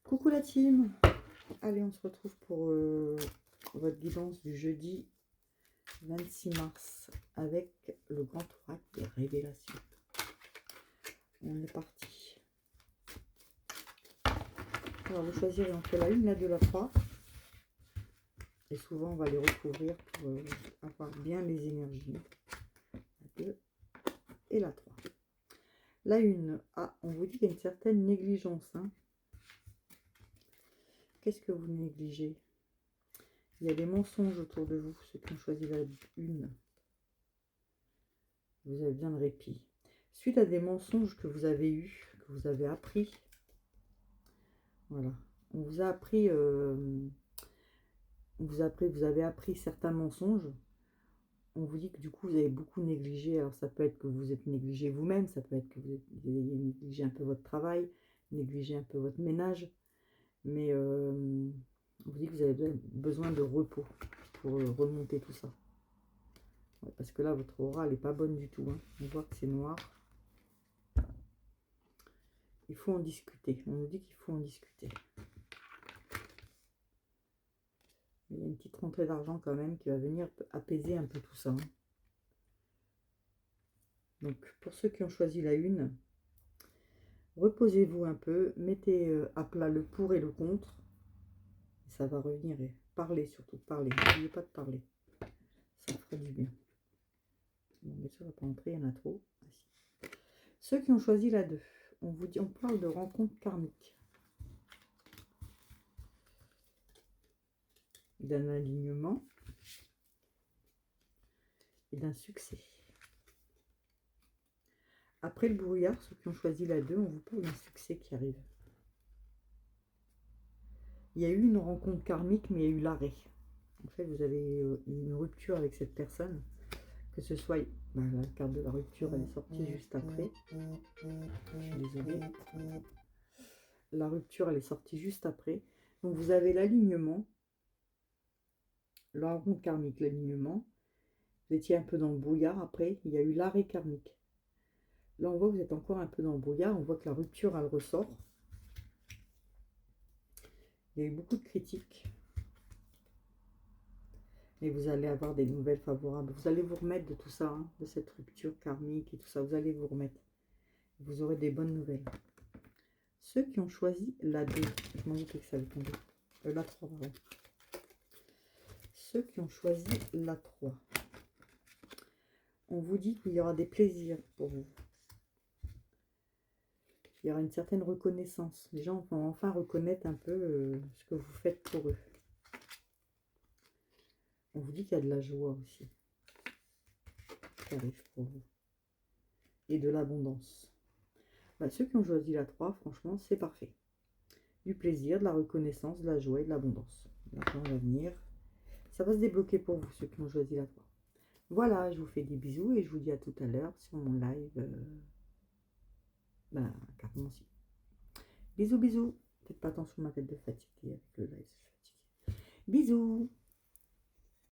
Coucou la team. Allez, on se retrouve pour votre guidance du jeudi 26 mars avec le grand oracle des révélations. On est parti. Alors, vous choisirez entre la 1, la 2, la 3. Et souvent, on va les recouvrir pour avoir bien les énergies. La 2 et la 3. La 1, on vous dit qu'il y a une certaine négligence. Hein. Qu'est-ce que vous négligez? Il y a des mensonges autour de vous, ceux qui ont choisi la 1. Vous avez bien de répit. Suite à des mensonges que vous avez eus, que vous avez appris, voilà, on vous a appris, vous avez appris certains mensonges. On vous dit que du coup, vous avez beaucoup négligé. Alors, ça peut être que vous êtes négligé vous-même, ça peut être que vous avez négligé un peu votre travail, négligé un peu votre ménage. Mais on vous dit que vous avez besoin de repos pour remonter tout ça. Ouais, parce que là, votre aura, elle n'est pas bonne du tout. Hein. On voit que c'est noir. Il faut en discuter. On nous dit qu'il faut en discuter. Il y a une petite rentrée d'argent quand même qui va venir apaiser un peu tout ça. Hein. Donc, pour ceux qui ont choisi la 1, reposez-vous un peu. Mettez à plat le pour et le contre. Et ça va revenir. Et parlez surtout. Parlez. N'oubliez pas de parler. Ça fera du bien. Bon, mais ça ne va pas entrer. Il y en a trop. Ah, si. Ceux qui ont choisi la 2. On vous dit, on parle de rencontre karmique. D'un alignement et d'un succès. Après le brouillard, ceux qui ont choisi la 2, on vous parle d'un succès qui arrive. Il y a eu une rencontre karmique, mais il y a eu l'arrêt. En fait, vous avez eu une rupture avec cette personne, que ce soit... la carte de la rupture, elle est sortie juste après. Je suis désolée. La rupture, elle est sortie juste après. Donc, vous avez l'alignement, la rencontre karmique, l'alignement. Vous étiez un peu dans le brouillard. Après, il y a eu l'arrêt karmique. Là, on voit que vous êtes encore un peu dans le brouillard. On voit que la rupture, elle ressort. Il y a eu beaucoup de critiques. Et vous allez avoir des nouvelles favorables. Vous allez vous remettre de tout ça, hein, de cette rupture karmique et tout ça. Vous allez vous remettre. Vous aurez des bonnes nouvelles. Ceux qui ont choisi la 2. Je m'en doutais que ça allait tomber. La 3, pardon. Ceux qui ont choisi la 3. On vous dit qu'il y aura des plaisirs pour vous. Il y aura une certaine reconnaissance. Les gens vont enfin reconnaître un peu ce que vous faites pour eux. On vous dit qu'il y a de la joie aussi qui arrive pour vous. Et de l'abondance. Bah, ceux qui ont choisi la 3, franchement, c'est parfait. Du plaisir, de la reconnaissance, de la joie et de l'abondance. L'argent va venir. Ça va se débloquer pour vous, ceux qui ont choisi la 3. Voilà, je vous fais des bisous et je vous dis à tout à l'heure sur mon live. Carrément si. Bisous, bisous. Faites pas attention à ma tête de fatiguée avec le live, je suis fatiguée. Bisous.